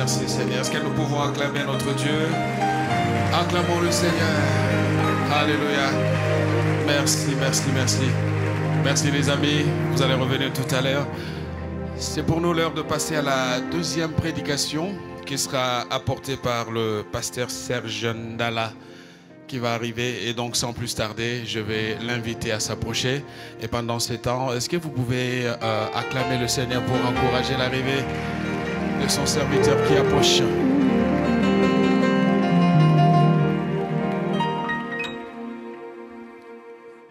Merci Seigneur. Est-ce que nous pouvons acclamer notre Dieu? Acclamons le Seigneur. Alléluia. Merci, merci, merci. Merci les amis. Vous allez revenir tout à l'heure. C'est pour nous l'heure de passer à la deuxième prédication qui sera apportée par le pasteur Serge Ndala qui va arriver. Et donc sans plus tarder, je vais l'inviter à s'approcher. Et pendant ce temps, est-ce que vous pouvez acclamer le Seigneur pour encourager l'arrivée de son serviteur qui approche?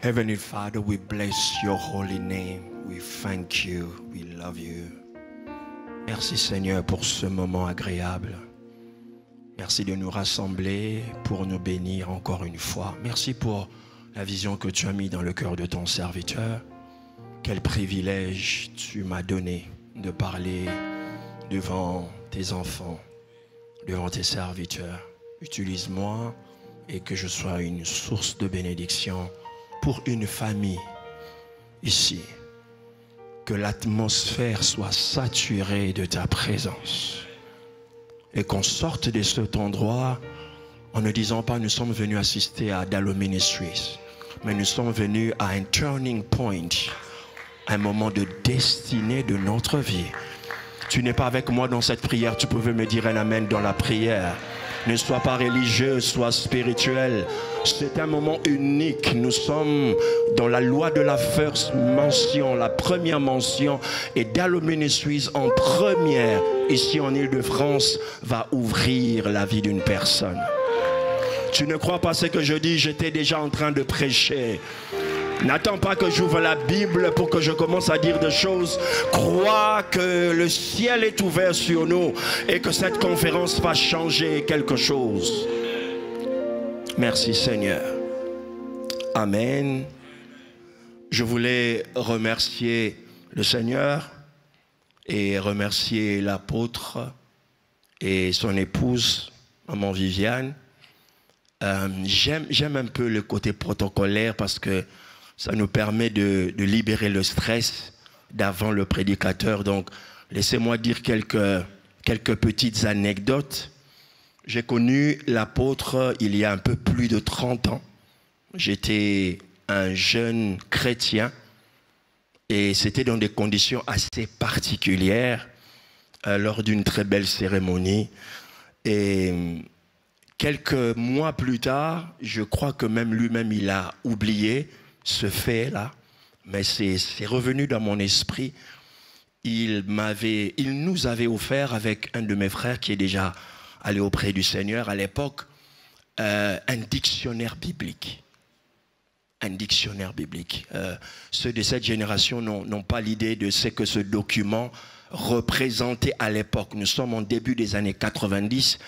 Heavenly Father, we bless your holy name. We thank you. We love you. Merci Seigneur pour ce moment agréable. Merci de nous rassembler pour nous bénir encore une fois. Merci pour la vision que tu as mise dans le cœur de ton serviteur. Quel privilège tu m'as donné de parler devant tes enfants, devant tes serviteurs. Utilise-moi et que je sois une source de bénédiction pour une famille ici. Que l'atmosphère soit saturée de ta présence. Et qu'on sorte de cet endroit en ne disant pas nous sommes venus assister à Dalo Ministries, mais nous sommes venus à un turning point, un moment de destinée de notre vie. Tu n'es pas avec moi dans cette prière, tu pouvais me dire un amen dans la prière. Ne sois pas religieux, sois spirituel. C'est un moment unique. Nous sommes dans la loi de la first mention, la première mention. Et Dalo Ministries en première, ici en Île-de-France, va ouvrir la vie d'une personne. Tu ne crois pas ce que je dis? J'étais déjà en train de prêcher. N'attends pas que j'ouvre la Bible pour que je commence à dire des choses. Crois que le ciel est ouvert sur nous et que cette conférence va changer quelque chose. Merci Seigneur. Amen. Je voulais remercier le Seigneur et remercier l'apôtre et son épouse, maman Viviane. J'aime un peu le côté protocolaire parce que ça nous permet de libérer le stress d'avant le prédicateur. Donc, laissez-moi dire quelques petites anecdotes. J'ai connu l'apôtre il y a un peu plus de 30 ans. J'étais un jeune chrétien et c'était dans des conditions assez particulières lors d'une très belle cérémonie. Et quelques mois plus tard, je crois que même lui-même, il a oublié ce fait-là, mais c'est revenu dans mon esprit. Il nous avait offert avec un de mes frères qui est déjà allé auprès du Seigneur à l'époque, un dictionnaire biblique. Un dictionnaire biblique. Ceux de cette génération n'ont pas l'idée de ce que ce document représentait à l'époque. Nous sommes en début des années 90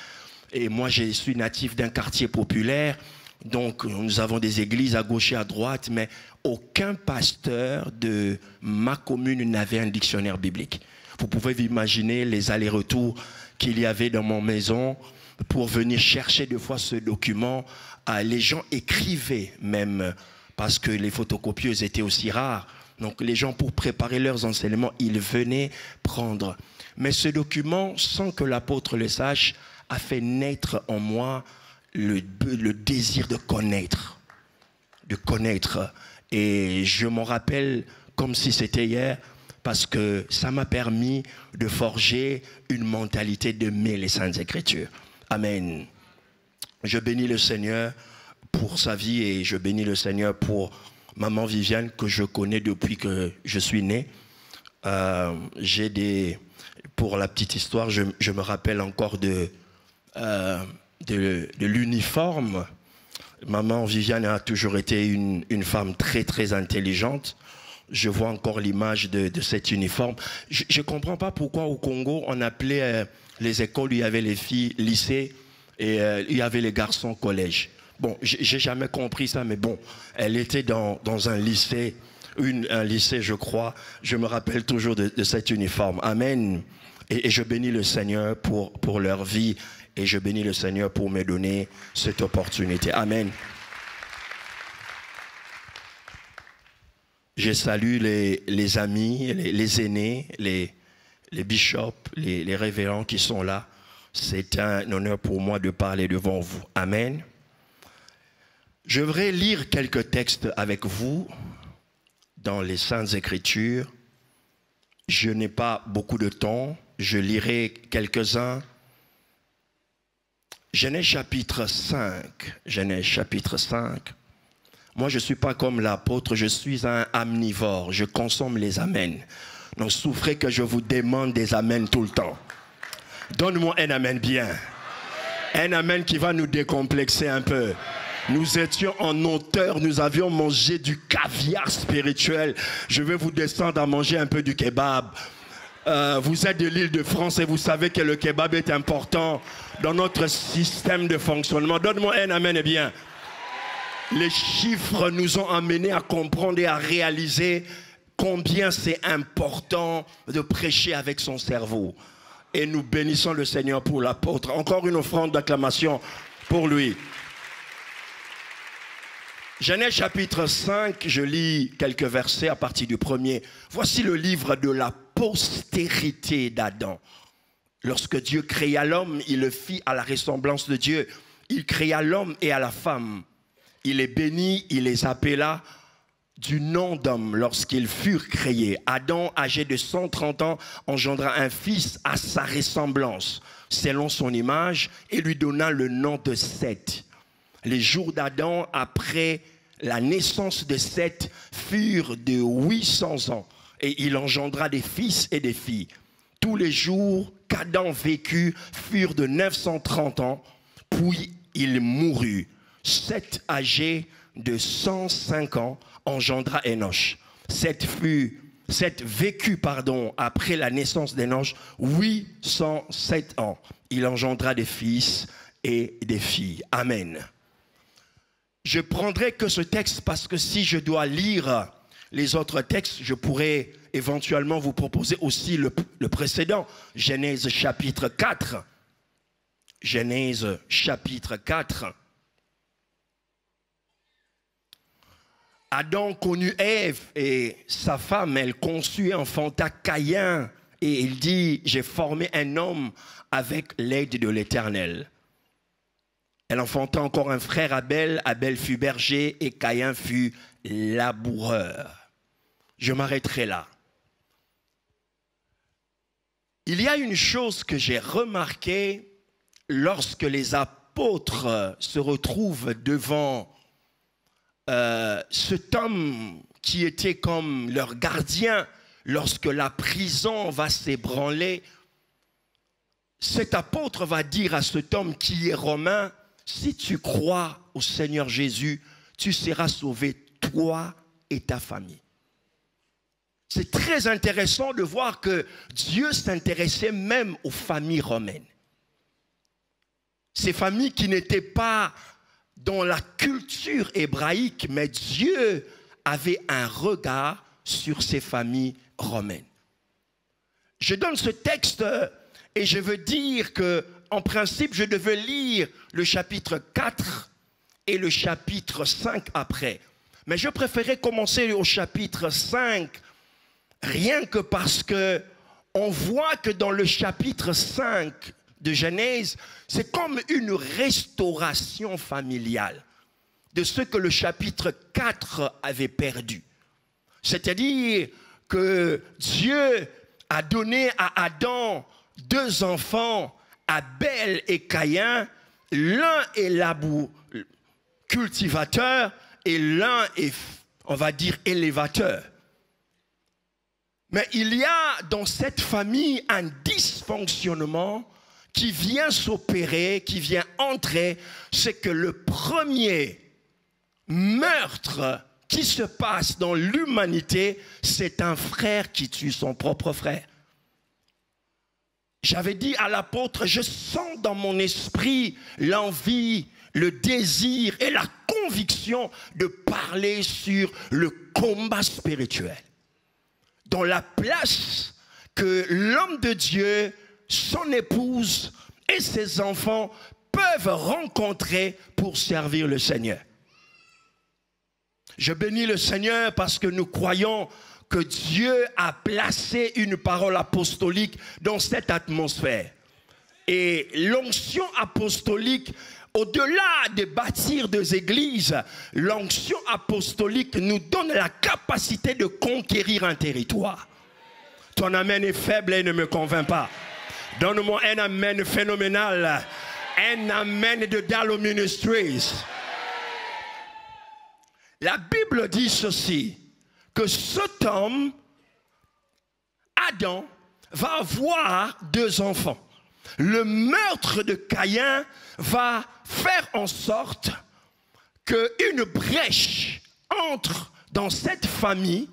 et moi je suis natif d'un quartier populaire. Donc, nous avons des églises à gauche et à droite, mais aucun pasteur de ma commune n'avait un dictionnaire biblique. Vous pouvez vous imaginer les allers-retours qu'il y avait dans mon maison pour venir chercher des fois ce document. Les gens écrivaient même, parce que les photocopieuses étaient aussi rares. Donc, les gens, pour préparer leurs enseignements, ils venaient prendre. Mais ce document, sans que l'apôtre le sache, a fait naître en moi le désir de connaître. Et je m'en rappelle comme si c'était hier, parce que ça m'a permis de forger une mentalité d'aimer les Saintes Écritures. Amen. Je bénis le Seigneur pour sa vie et je bénis le Seigneur pour maman Viviane que je connais depuis que je suis né. Pour la petite histoire, je me rappelle encore de l'uniforme. Maman Viviane a toujours été une femme très très intelligente. Je vois encore l'image de cet uniforme. Je ne comprends pas pourquoi au Congo on appelait les écoles, il y avait les filles lycée et il y avait les garçons collège. Bon, j'ai jamais compris ça, mais bon, elle était dans un lycée, un lycée je crois. Je me rappelle toujours de cet uniforme. Amen. Et je bénis le Seigneur pour leur vie. Et je bénis le Seigneur pour me donner cette opportunité. Amen. Je salue les amis, les aînés, les bishops, les révérends qui sont là. C'est un honneur pour moi de parler devant vous. Amen. Je voudrais lire quelques textes avec vous dans les Saintes Écritures. Je n'ai pas beaucoup de temps. Je lirai quelques-uns. Genèse chapitre 5. Genèse chapitre 5. Moi, je ne suis pas comme l'apôtre, je suis un omnivore. Je consomme les amens. Donc, souffrez que je vous demande des amens tout le temps. Donne-moi un amen bien. Un amen qui va nous décomplexer un peu. Nous étions en hauteur, nous avions mangé du caviar spirituel. Je vais vous descendre à manger un peu du kebab. Vous êtes de l'Île-de-France et vous savez que le kebab est important dans notre système de fonctionnement. Donne-moi un amen bien. Les chiffres nous ont amenés à comprendre et à réaliser combien c'est important de prêcher avec son cerveau. Et nous bénissons le Seigneur pour l'apôtre. Encore une offrande d'acclamation pour lui. Genèse chapitre 5, je lis quelques versets à partir du premier. Voici le livre de la postérité d'Adam. Lorsque Dieu créa l'homme, il le fit à la ressemblance de Dieu. Il créa l'homme et à la femme. Il les bénit, il les appela du nom d'homme lorsqu'ils furent créés. Adam, âgé de 130 ans, engendra un fils à sa ressemblance, selon son image, et lui donna le nom de Seth. Les jours d'Adam, après la naissance de Seth, furent de 800 ans, et il engendra des fils et des filles. Tous les jours qu'Adam vécut furent de 930 ans, puis il mourut. Seth, âgé de 105 ans, engendra Enoch. Seth vécut après la naissance d'Enoch 807 ans. Il engendra des fils et des filles. Amen. Je prendrai que ce texte parce que si je dois lire les autres textes, je pourrais éventuellement vous proposer aussi le précédent. Genèse chapitre 4. Genèse chapitre 4. Adam connut Ève et sa femme, elle conçut et enfanta Caïn. Et il dit, j'ai formé un homme avec l'aide de l'Éternel. Elle enfanta encore un frère Abel. Abel fut berger et Caïn fut laboureur. Je m'arrêterai là. Il y a une chose que j'ai remarquée lorsque les apôtres se retrouvent devant cet homme qui était comme leur gardien lorsque la prison va s'ébranler. Cet apôtre va dire à cet homme qui est romain, si tu crois au Seigneur Jésus, tu seras sauvé, toi et ta famille. C'est très intéressant de voir que Dieu s'intéressait même aux familles romaines. Ces familles qui n'étaient pas dans la culture hébraïque, mais Dieu avait un regard sur ces familles romaines. Je donne ce texte et je veux dire que, en principe, je devais lire le chapitre 4 et le chapitre 5 après. Mais je préférais commencer au chapitre 5, rien que parce que on voit que dans le chapitre 5 de Genèse, c'est comme une restauration familiale de ce que le chapitre 4 avait perdu. C'est-à-dire que Dieu a donné à Adam 2 enfants, Abel et Caïn. L'un est cultivateur et l'un est, on va dire, élévateur. Mais il y a dans cette famille un dysfonctionnement qui vient s'opérer, qui vient entrer. C'est que le premier meurtre qui se passe dans l'humanité, c'est un frère qui tue son propre frère. J'avais dit à l'apôtre, je sens dans mon esprit l'envie, le désir et la conviction de parler sur le combat spirituel. Dans la place que l'homme de Dieu, son épouse et ses enfants peuvent rencontrer pour servir le Seigneur. Je bénis le Seigneur parce que nous croyons que Dieu a placé une parole apostolique dans cette atmosphère. Et l'onction apostolique, au-delà de bâtir des églises, l'onction apostolique nous donne la capacité de conquérir un territoire. Ton amen est faible et ne me convainc pas. Donne-moi un amen phénoménal. Un amen de Dallo Ministries. La Bible dit ceci, que cet homme, Adam, va avoir 2 enfants. Le meurtre de Caïn va faire en sorte qu'une brèche entre dans cette famille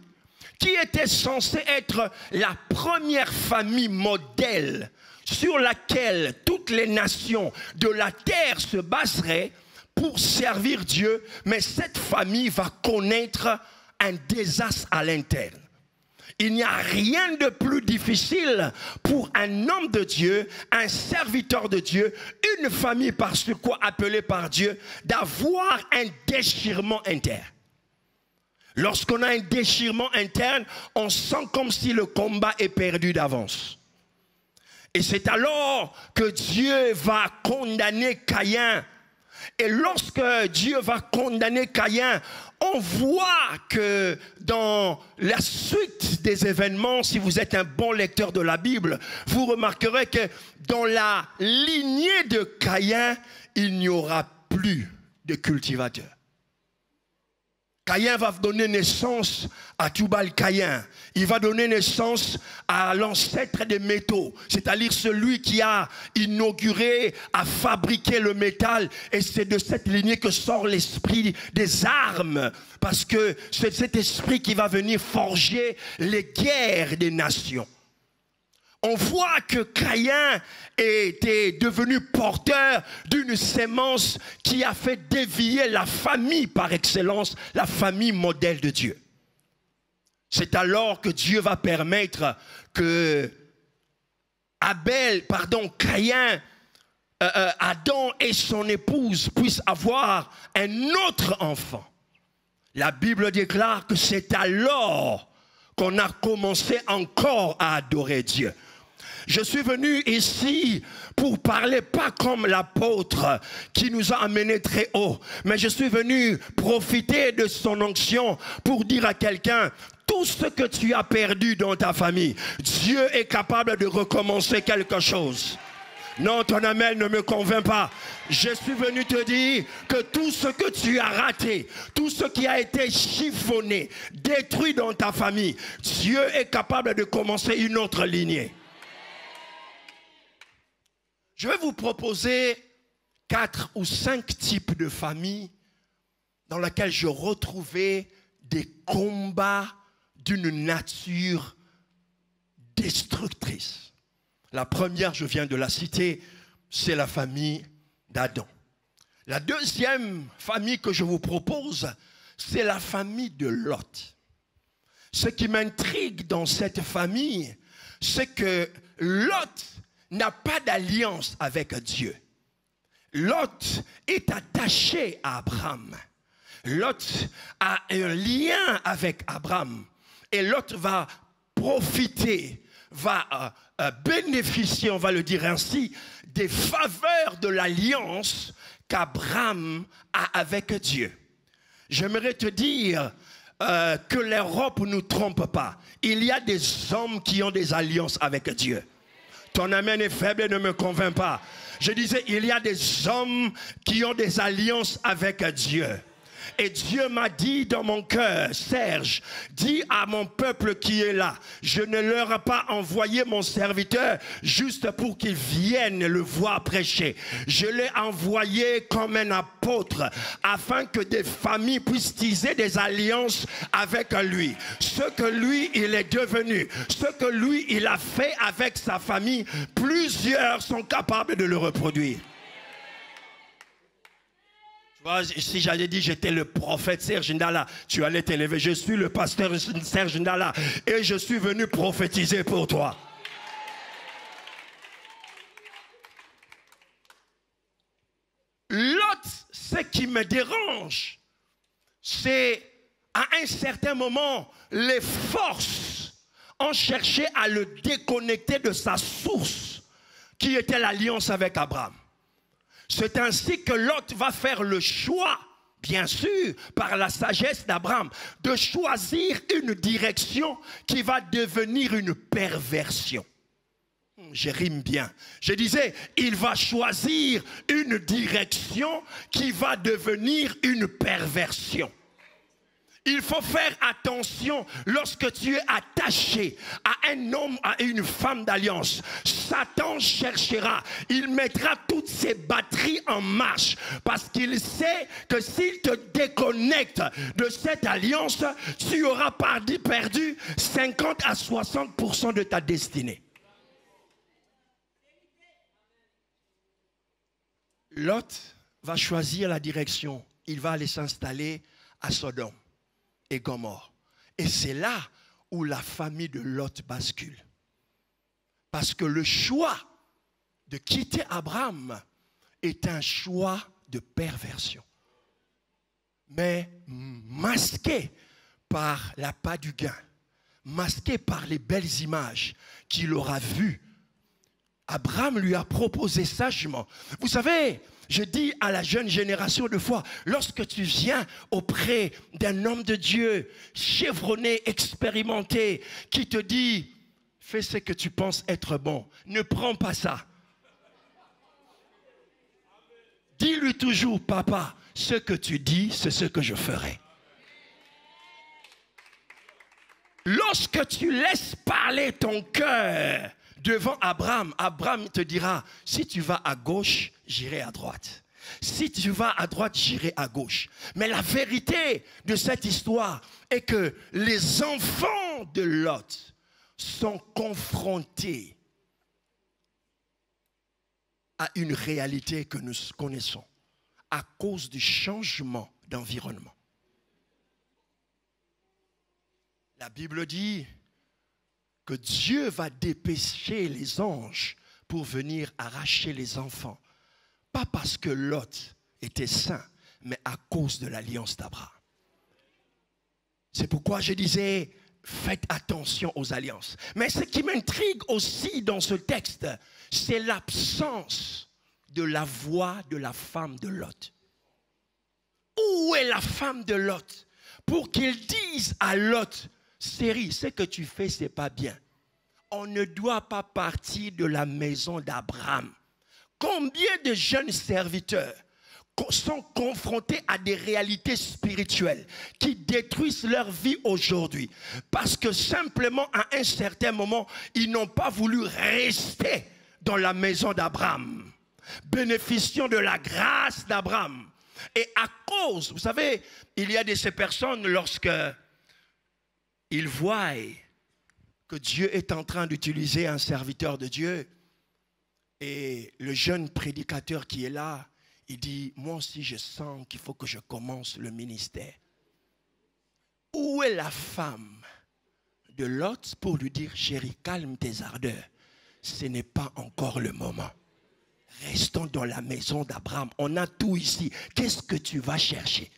qui était censée être la première famille modèle sur laquelle toutes les nations de la terre se baseraient pour servir Dieu, mais cette famille va connaître un désastre à l'interne. Il n'y a rien de plus difficile pour un homme de Dieu, un serviteur de Dieu, une famille par ce quoi appelée par Dieu, d'avoir un déchirement interne. Lorsqu'on a un déchirement interne, on sent comme si le combat est perdu d'avance. Et c'est alors que Dieu va condamner Caïn. Et lorsque Dieu va condamner Caïn, on voit que dans la suite des événements, si vous êtes un bon lecteur de la Bible, vous remarquerez que dans la lignée de Caïn, il n'y aura plus de cultivateurs. Caïn va donner naissance à Tubal-Caïn. Il va donner naissance à l'ancêtre des métaux, c'est-à-dire celui qui a inauguré, a fabriqué le métal. Et c'est de cette lignée que sort l'esprit des armes, parce que c'est cet esprit qui va venir forger les guerres des nations. On voit que Caïn était devenu porteur d'une sémence qui a fait dévier la famille par excellence, la famille modèle de Dieu. C'est alors que Dieu va permettre que Caïn, Adam et son épouse puissent avoir un autre enfant. La Bible déclare que c'est alors qu'on a commencé encore à adorer Dieu. Je suis venu ici pour parler pas comme l'apôtre qui nous a amenés très haut, mais je suis venu profiter de son onction pour dire à quelqu'un: tout ce que tu as perdu dans ta famille, Dieu est capable de recommencer quelque chose. Non, ton amen ne me convainc pas. Je suis venu te dire que tout ce que tu as raté, tout ce qui a été chiffonné, détruit dans ta famille, Dieu est capable de commencer une autre lignée. Je vais vous proposer 4 ou 5 types de familles dans lesquelles je retrouvais des combats d'une nature destructrice. La première, je viens de la citer, c'est la famille d'Adam. La deuxième famille que je vous propose, c'est la famille de Lot. Ce qui m'intrigue dans cette famille, c'est que Lot n'a pas d'alliance avec Dieu. Lot est attaché à Abraham. Lot a un lien avec Abraham. Et Lot va profiter, va bénéficier, on va le dire ainsi, des faveurs de l'alliance qu'Abraham a avec Dieu. J'aimerais te dire que l'Europe ne nous trompe pas. Il y a des hommes qui ont des alliances avec Dieu. Ton amen est faible et ne me convainc pas. Je disais, il y a des hommes qui ont des alliances avec Dieu. Et Dieu m'a dit dans mon cœur: Serge, dis à mon peuple qui est là, je ne leur ai pas envoyé mon serviteur juste pour qu'ils viennent le voir prêcher. Je l'ai envoyé comme un apôtre afin que des familles puissent tisser des alliances avec lui. Ce que lui, il est devenu, ce que lui, il a fait avec sa famille, plusieurs sont capables de le reproduire. Si j'allais dire j'étais le prophète Serge Ndala, tu allais t'élever. Je suis le pasteur Serge Ndala et je suis venu prophétiser pour toi. L'autre, ce qui me dérange, c'est à un certain moment, les forces ont cherché à le déconnecter de sa source, qui était l'alliance avec Abraham. C'est ainsi que Lot va faire le choix, bien sûr, par la sagesse d'Abraham, de choisir une direction qui va devenir une perversion. Je rime bien. Je disais, il va choisir une direction qui va devenir une perversion. Il faut faire attention lorsque tu es attaché à un homme, à une femme d'alliance. Satan cherchera, il mettra toutes ses batteries en marche parce qu'il sait que s'il te déconnecte de cette alliance, tu auras perdu 50 à 60% de ta destinée. Lot va choisir la direction. Il va aller s'installer à Sodome et Gomorrhe. Et c'est là où la famille de Lot bascule. Parce que le choix de quitter Abraham est un choix de perversion. Mais masqué par l'appât du gain, masqué par les belles images qu'il aura vues, Abraham lui a proposé sagement. Vous savez, je dis à la jeune génération de foi, lorsque tu viens auprès d'un homme de Dieu, chevronné, expérimenté, qui te dit, fais ce que tu penses être bon, ne prends pas ça. Dis-lui toujours, papa, ce que tu dis, c'est ce que je ferai. Lorsque tu laisses parler ton cœur devant Abraham, Abraham te dira, si tu vas à gauche, j'irai à droite. Si tu vas à droite, j'irai à gauche. Mais la vérité de cette histoire est que les enfants de Lot sont confrontés à une réalité que nous connaissons à cause du changement d'environnement. La Bible dit que Dieu va dépêcher les anges pour venir arracher les enfants. Pas parce que Lot était saint, mais à cause de l'alliance d'Abraham. C'est pourquoi je disais, faites attention aux alliances. Mais ce qui m'intrigue aussi dans ce texte, c'est l'absence de la voix de la femme de Lot. Où est la femme de Lot pour qu'il dise à Lot, chérie, ce que tu fais, ce n'est pas bien. On ne doit pas partir de la maison d'Abraham. Combien de jeunes serviteurs sont confrontés à des réalités spirituelles qui détruisent leur vie aujourd'hui parce que simplement à un certain moment, ils n'ont pas voulu rester dans la maison d'Abraham, bénéficiant de la grâce d'Abraham. Et à cause, vous savez, il y a de ces personnes lorsque ils voient que Dieu est en train d'utiliser un serviteur de Dieu et le jeune prédicateur qui est là, il dit, moi aussi je sens qu'il faut que je commence le ministère. Où est la femme de Lot pour lui dire, chérie, calme tes ardeurs, ce n'est pas encore le moment. Restons dans la maison d'Abraham, on a tout ici, qu'est-ce que tu vas chercher?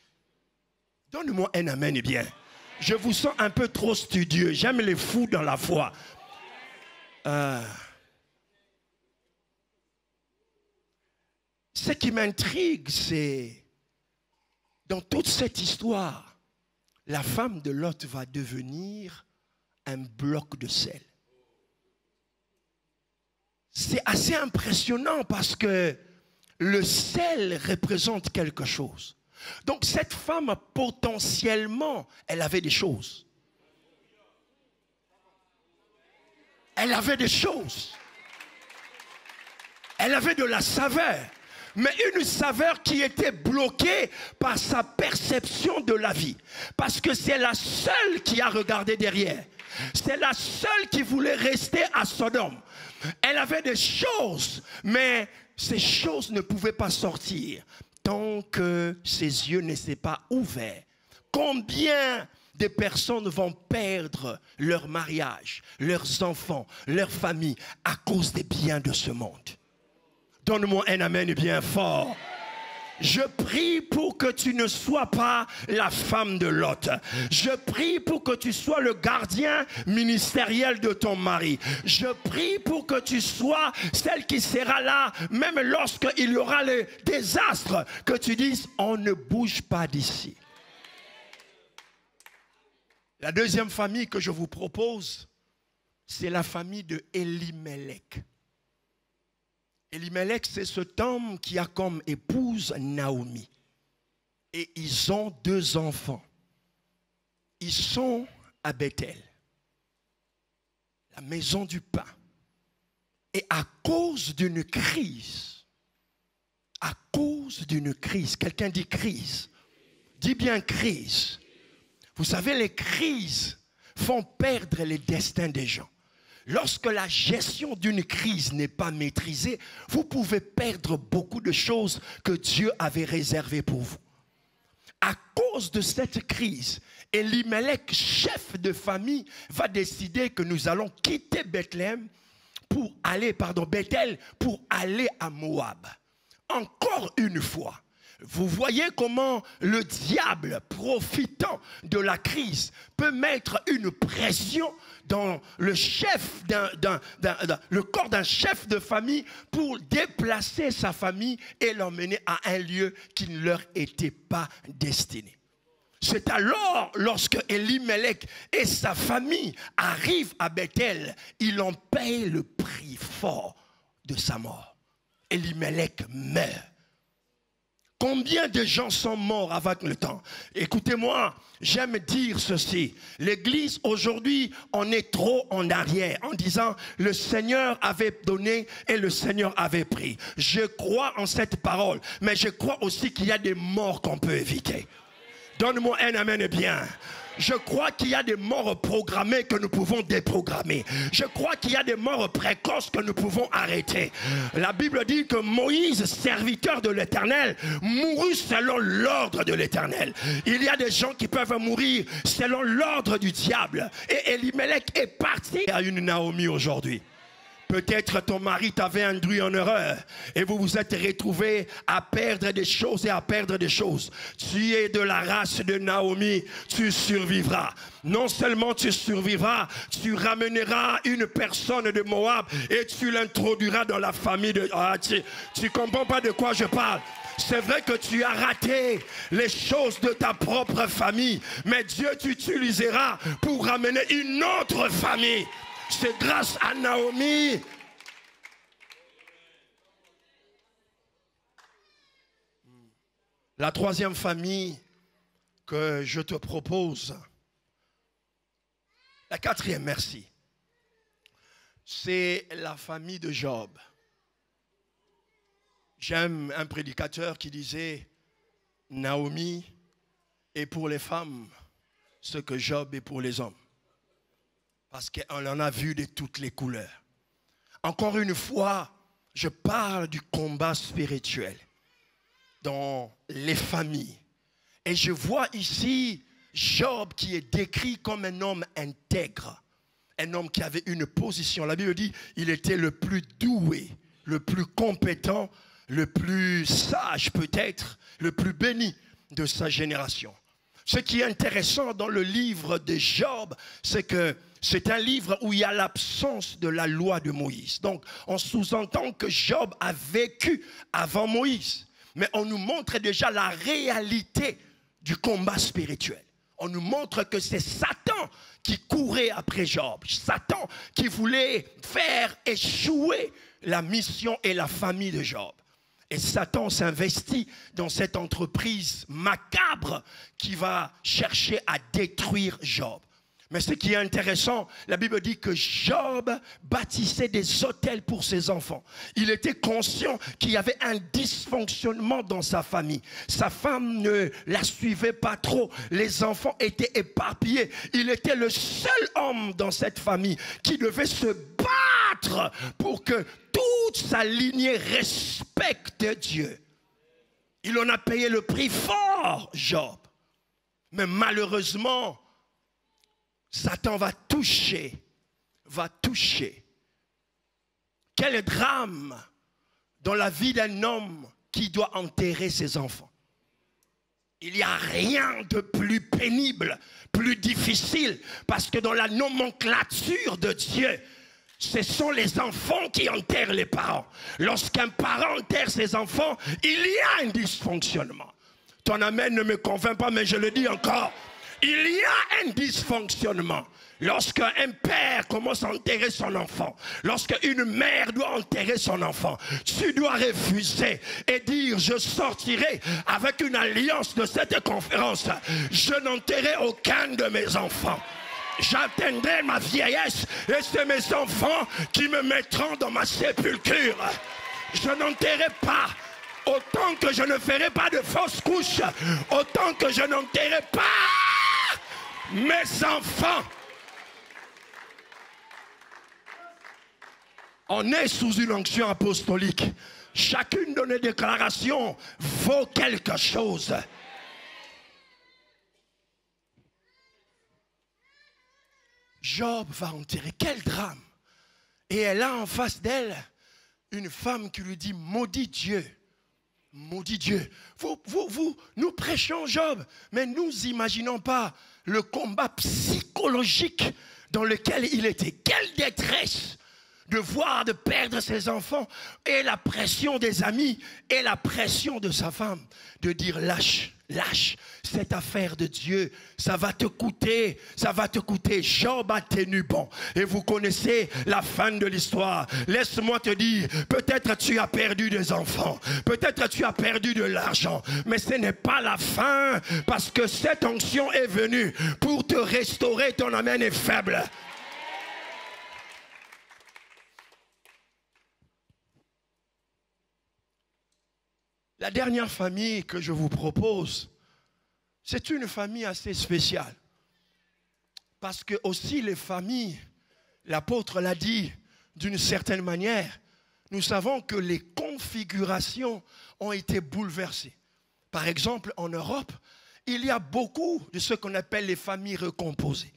Donne-moi un amen bien. Je vous sens un peu trop studieux. J'aime les fous dans la foi. Ce qui m'intrigue, c'est dans toute cette histoire, la femme de Lot va devenir un bloc de sel. C'est assez impressionnant parce que le sel représente quelque chose. Donc cette femme, potentiellement, elle avait des choses. Elle avait des choses. Elle avait de la saveur. Mais une saveur qui était bloquée par sa perception de la vie. Parce que c'est la seule qui a regardé derrière. C'est la seule qui voulait rester à Sodome. Elle avait des choses, mais ces choses ne pouvaient pas sortir tant que ses yeux ne s'étaient pas ouverts. Combien de personnes vont perdre leur mariage, leurs enfants, leur famille à cause des biens de ce monde? Donne-moi un amen bien fort. Je prie pour que tu ne sois pas la femme de Lot. Je prie pour que tu sois le gardien ministériel de ton mari. Je prie pour que tu sois celle qui sera là, même lorsqu'il y aura le désastre, que tu dises, on ne bouge pas d'ici. La deuxième famille que je vous propose, c'est la famille de Elimelech. Elimelech, c'est cet homme qui a comme épouse Naomi. Et ils ont 2 enfants. Ils sont à Bethel, la maison du pain. Et à cause d'une crise, quelqu'un dit crise, dis bien crise. Vous savez, les crises font perdre les destins des gens. Lorsque la gestion d'une crise n'est pas maîtrisée, vous pouvez perdre beaucoup de choses que Dieu avait réservées pour vous. À cause de cette crise, Elimelech, chef de famille, va décider que nous allons quitter Bethel pour aller à Moab. Encore une fois. Vous voyez comment le diable, profitant de la crise, peut mettre une pression dans le corps d'un chef de famille pour déplacer sa famille et l'emmener à un lieu qui ne leur était pas destiné. C'est alors, lorsque Elimelech et sa famille arrivent à Bethel, ils en payent le prix fort de sa mort. Elimelech meurt. Combien de gens sont morts avec le temps? Écoutez-moi, j'aime dire ceci. L'Église, aujourd'hui, on est trop en arrière en disant le Seigneur avait donné et le Seigneur avait pris. Je crois en cette parole, mais je crois aussi qu'il y a des morts qu'on peut éviter. Donne-moi un amen bien. Je crois qu'il y a des morts programmées que nous pouvons déprogrammer. Je crois qu'il y a des morts précoces que nous pouvons arrêter. La Bible dit que Moïse, serviteur de l'Éternel, mourut selon l'ordre de l'Éternel. Il y a des gens qui peuvent mourir selon l'ordre du diable. Et Elimelech est parti à une Naomi aujourd'hui. Peut-être ton mari t'avait induit en erreur et vous vous êtes retrouvés à perdre des choses et à perdre des choses. Tu es de la race de Naomi, tu survivras. Non seulement tu survivras, tu ramèneras une personne de Moab et tu l'introduiras dans la famille de... Ah, tu comprends pas de quoi je parle. C'est vrai que tu as raté les choses de ta propre famille, mais Dieu t'utilisera pour ramener une autre famille. C'est grâce à Naomi. La troisième famille que je te propose, la quatrième, merci, c'est la famille de Job. J'aime un prédicateur qui disait Naomi est pour les femmes ce que Job est pour les hommes. Parce qu'on en a vu de toutes les couleurs. Encore une fois, je parle du combat spirituel dans les familles. Et je vois ici Job qui est décrit comme un homme intègre. Un homme qui avait une position. La Bible dit qu'il était le plus doué, le plus compétent, le plus sage peut-être, le plus béni de sa génération. Ce qui est intéressant dans le livre de Job, c'est que c'est un livre où il y a l'absence de la loi de Moïse. Donc, on sous-entend que Job a vécu avant Moïse. Mais on nous montre déjà la réalité du combat spirituel. On nous montre que c'est Satan qui courait après Job. Satan qui voulait faire échouer la mission et la famille de Job. Et Satan s'investit dans cette entreprise macabre qui va chercher à détruire Job. Mais ce qui est intéressant, la Bible dit que Job bâtissait des autels pour ses enfants. Il était conscient qu'il y avait un dysfonctionnement dans sa famille. Sa femme ne la suivait pas trop. Les enfants étaient éparpillés. Il était le seul homme dans cette famille qui devait se battre pour que toute sa lignée respecte Dieu. Il en a payé le prix fort, Job. Mais malheureusement, Satan va toucher. Quel drame dans la vie d'un homme qui doit enterrer ses enfants. Il n'y a rien de plus pénible, plus difficile, parce que dans la nomenclature de Dieu, ce sont les enfants qui enterrent les parents. Lorsqu'un parent enterre ses enfants, il y a un dysfonctionnement. Ton amen ne me convainc pas, mais je le dis encore. Il y a un dysfonctionnement. Lorsqu'un père commence à enterrer son enfant, lorsqu'une mère doit enterrer son enfant, tu dois refuser et dire: je sortirai avec une alliance de cette conférence. Je n'enterrerai aucun de mes enfants. J'atteindrai ma vieillesse et c'est mes enfants qui me mettront dans ma sépulture. Je n'enterrerai pas. Autant que je ne ferai pas de fausses couches, autant que je n'enterrerai pas mes enfants. On est sous une onction apostolique. Chacune de nos déclarations vaut quelque chose. Job va enterrer. Quel drame! Et elle a en face d'elle une femme qui lui dit: maudit Dieu. Maudit Dieu. Nous prêchons Job, mais nous n'imaginons pas le combat psychologique dans lequel il était. Quelle détresse de perdre ses enfants, et la pression des amis, et la pression de sa femme, de dire: lâche, cette affaire de Dieu, ça va te coûter. Job a tenu bon. Et vous connaissez la fin de l'histoire. Laisse-moi te dire, peut-être tu as perdu des enfants, peut-être tu as perdu de l'argent, mais ce n'est pas la fin, parce que cette onction est venue pour te restaurer. Ton amen est faible. La dernière famille que je vous propose, c'est une famille assez spéciale. Parce que aussi les familles, l'apôtre l'a dit d'une certaine manière, nous savons que les configurations ont été bouleversées. Par exemple, en Europe, il y a beaucoup de ce qu'on appelle les familles recomposées.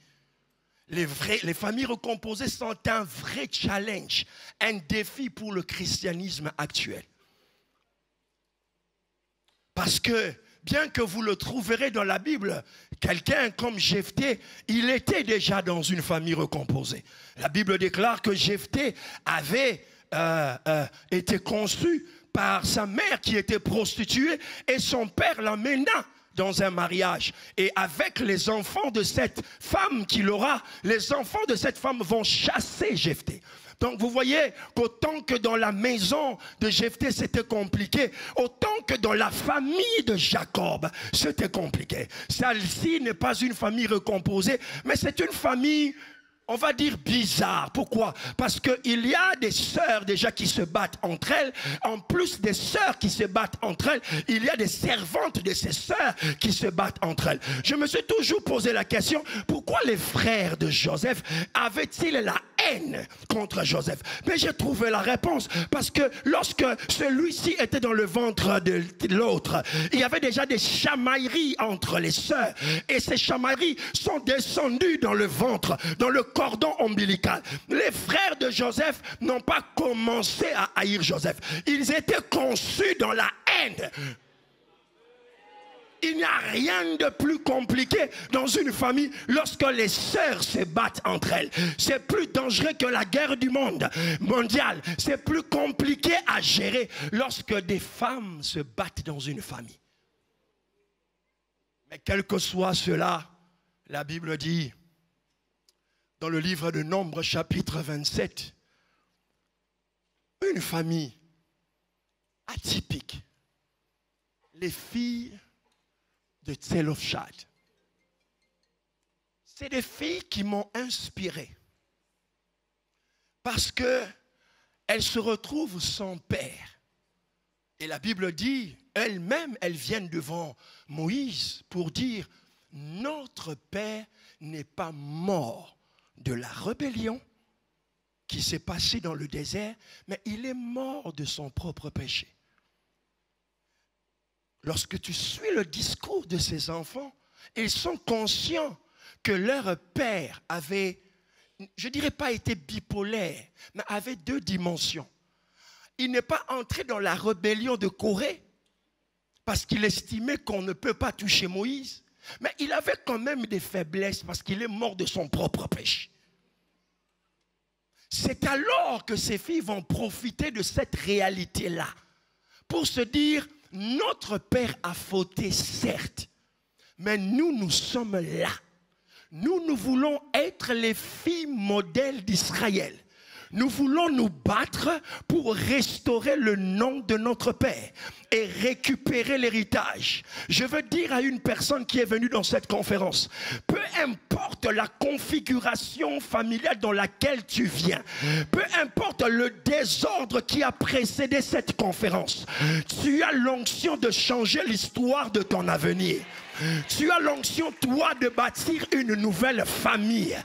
Les familles recomposées sont un vrai challenge, un défi pour le christianisme actuel. Parce que, bien que vous le trouverez dans la Bible, quelqu'un comme Jephthé, il était déjà dans une famille recomposée. La Bible déclare que Jephthé avait été conçu par sa mère qui était prostituée, et son père l'emmena dans un mariage. Et avec les enfants de cette femme qu'il aura, les enfants de cette femme vont chasser Jephthé. Donc vous voyez qu'autant que dans la maison de Jephthé c'était compliqué, autant que dans la famille de Jacob c'était compliqué. Celle-ci n'est pas une famille recomposée, mais c'est une famille, on va dire, bizarre. Pourquoi? Parce qu'il y a des sœurs déjà qui se battent entre elles. En plus des sœurs qui se battent entre elles, il y a des servantes de ces sœurs qui se battent entre elles. Je me suis toujours posé la question, pourquoi les frères de Joseph avaient-ils la haine contre Joseph? Mais j'ai trouvé la réponse, parce que lorsque celui-ci était dans le ventre de l'autre, il y avait déjà des chamailleries entre les sœurs, et ces chamailleries sont descendues dans le ventre, dans le cordon ombilical. Les frères de Joseph n'ont pas commencé à haïr Joseph, ils étaient conçus dans la haine. Il n'y a rien de plus compliqué dans une famille lorsque les sœurs se battent entre elles. C'est plus dangereux que la guerre du monde mondial. C'est plus compliqué à gérer lorsque des femmes se battent dans une famille. Mais quel que soit cela, la Bible dit dans le livre de Nombres chapitre 27, une famille atypique. Les filles de Tselofshad. C'est des filles qui m'ont inspiré. Parce que elles se retrouvent sans père. Et la Bible dit, elles-mêmes, elles viennent devant Moïse pour dire, notre père n'est pas mort de la rébellion qui s'est passée dans le désert, mais il est mort de son propre péché. Lorsque tu suis le discours de ces enfants, ils sont conscients que leur père avait, je ne dirais pas été bipolaire, mais avait deux dimensions. Il n'est pas entré dans la rébellion de Corée, parce qu'il estimait qu'on ne peut pas toucher Moïse. Mais il avait quand même des faiblesses parce qu'il est mort de son propre péché. C'est alors que ses filles vont profiter de cette réalité-là pour se dire, notre père a fauté, certes, mais nous sommes là. Nous voulons être les filles modèles d'Israël. Nous voulons nous battre pour restaurer le nom de notre Père et récupérer l'héritage. Je veux dire à une personne qui est venue dans cette conférence, peu importe la configuration familiale dans laquelle tu viens, peu importe le désordre qui a précédé cette conférence, tu as l'onction de changer l'histoire de ton avenir. Tu as l'onction, toi, de bâtir une nouvelle famille.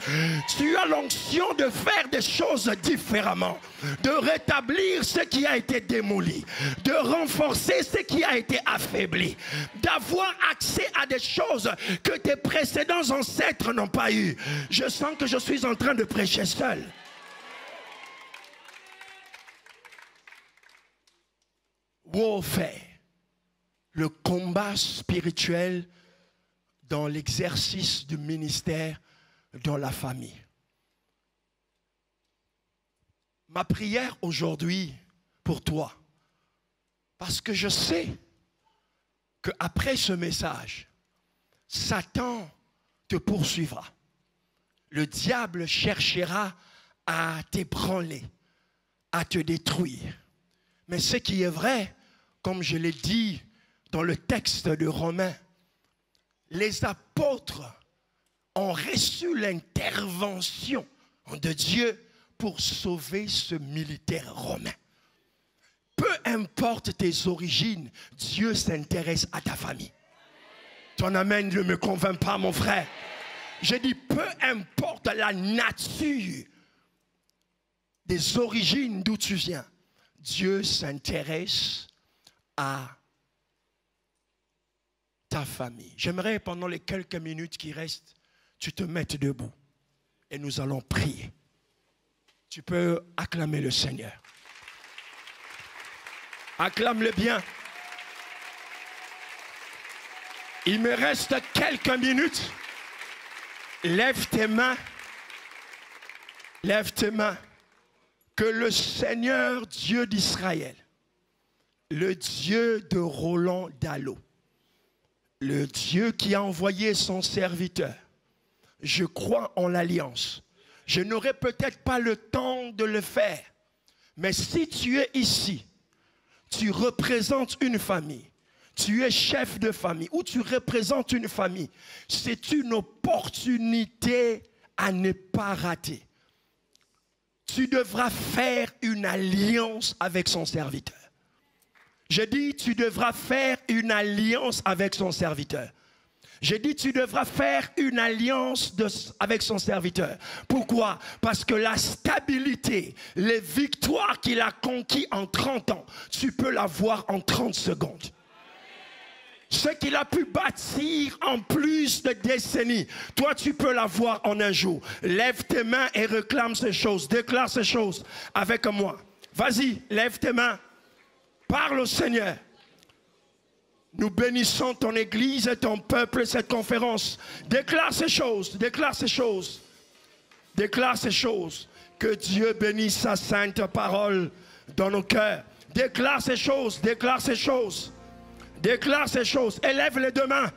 Tu as l'onction de faire des choses différemment, de rétablir ce qui a été démoli, de renforcer ce qui a été affaibli, d'avoir accès à des choses que tes précédents ancêtres n'ont pas eues. Je sens que je suis en train de prêcher seul. Warfare, le combat spirituel dans l'exercice du ministère dans la famille. Ma prière aujourd'hui pour toi, parce que je sais qu'après ce message, Satan te poursuivra. Le diable cherchera à t'ébranler, à te détruire. Mais ce qui est vrai, comme je l'ai dit dans le texte de Romains, les apôtres ont reçu l'intervention de Dieu pour sauver ce militaire romain. Peu importe tes origines, Dieu s'intéresse à ta famille. Ton amen ne me convainc pas, mon frère. Je dis peu importe la nature des origines d'où tu viens, Dieu s'intéresse à ta famille. J'aimerais pendant les quelques minutes qui restent, tu te mettes debout et nous allons prier. Tu peux acclamer le Seigneur. Acclame-le bien. Il me reste quelques minutes. Lève tes mains. Lève tes mains. Que le Seigneur Dieu d'Israël, le Dieu de Roland Dallot, le Dieu qui a envoyé son serviteur, je crois en l'alliance. Je n'aurai peut-être pas le temps de le faire, mais si tu es ici, tu représentes une famille, tu es chef de famille ou tu représentes une famille, c'est une opportunité à ne pas rater. Tu devras faire une alliance avec son serviteur. Je dis, tu devras faire une alliance avec son serviteur. Je dis, tu devras faire une alliance avec son serviteur. Pourquoi? Parce que la stabilité, les victoires qu'il a conquises en 30 ans, tu peux l'avoir en 30 secondes. Ce qu'il a pu bâtir en plus de décennies, toi tu peux l'avoir en un jour. Lève tes mains et réclame ces choses, déclare ces choses avec moi. Vas-y, lève tes mains, parle au Seigneur. Nous bénissons ton église et ton peuple et cette conférence. Déclare ces choses, déclare ces choses, déclare ces choses. Que Dieu bénisse sa sainte parole dans nos cœurs. Déclare ces choses, déclare ces choses. Déclare ces choses. Élève les deux mains.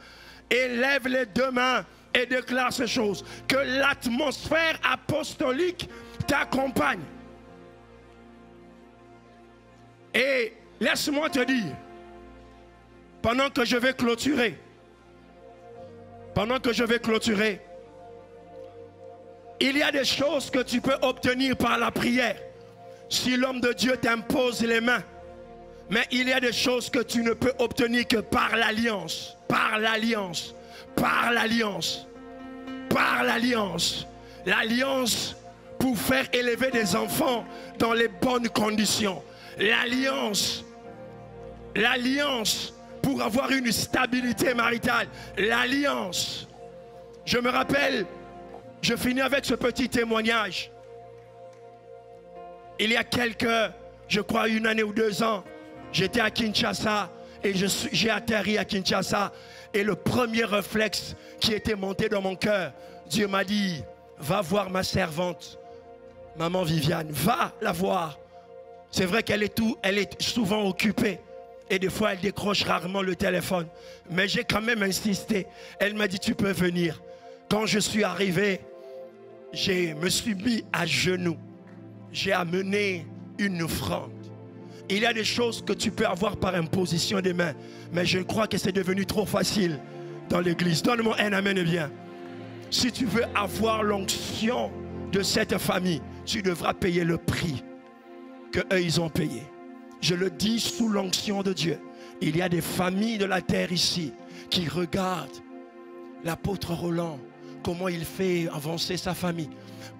Élève les deux mains et déclare ces choses. Que l'atmosphère apostolique t'accompagne. Et laisse-moi te dire, pendant que je vais clôturer, il y a des choses que tu peux obtenir par la prière. Si l'homme de Dieu t'impose les mains. Mais il y a des choses que tu ne peux obtenir que par l'alliance. Par l'alliance. Par l'alliance. Par l'alliance. L'alliance pour faire élever des enfants dans les bonnes conditions. L'alliance. L'alliance pour avoir une stabilité maritale. L'alliance. Je me rappelle, je finis avec ce petit témoignage. Il y a quelques, je crois 1 année ou 2 ans, j'étais à Kinshasa Et j'ai atterri à Kinshasa. Et le premier réflexe qui était monté dans mon cœur, Dieu m'a dit, va voir ma servante, maman Viviane, va la voir. C'est vrai qu'elle est souvent occupée. Et des fois, elle décroche rarement le téléphone. Mais j'ai quand même insisté. Elle m'a dit, tu peux venir. Quand je suis arrivé, je me suis mis à genoux. J'ai amené une offrande. Il y a des choses que tu peux avoir par imposition des mains. Mais je crois que c'est devenu trop facile dans l'église. Donne-moi un amen bien. Si tu veux avoir l'onction de cette famille, tu devras payer le prix qu'eux ils ont payé. Je le dis sous l'onction de Dieu. Il y a des familles de la terre ici qui regardent l'apôtre Roland, comment il fait avancer sa famille,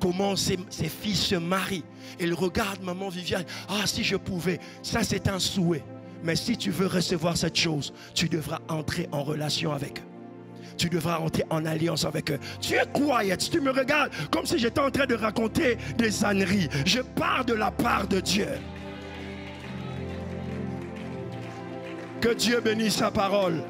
comment ses fils se marient. Il regarde maman Viviane, ah si je pouvais, ça c'est un souhait. Mais si tu veux recevoir cette chose, tu devras entrer en relation avec eux. Tu devras entrer en alliance avec eux. Tu es quiet, tu me regardes comme si j'étais en train de raconter des âneries. Je pars de la part de Dieu. Que Dieu bénisse sa parole.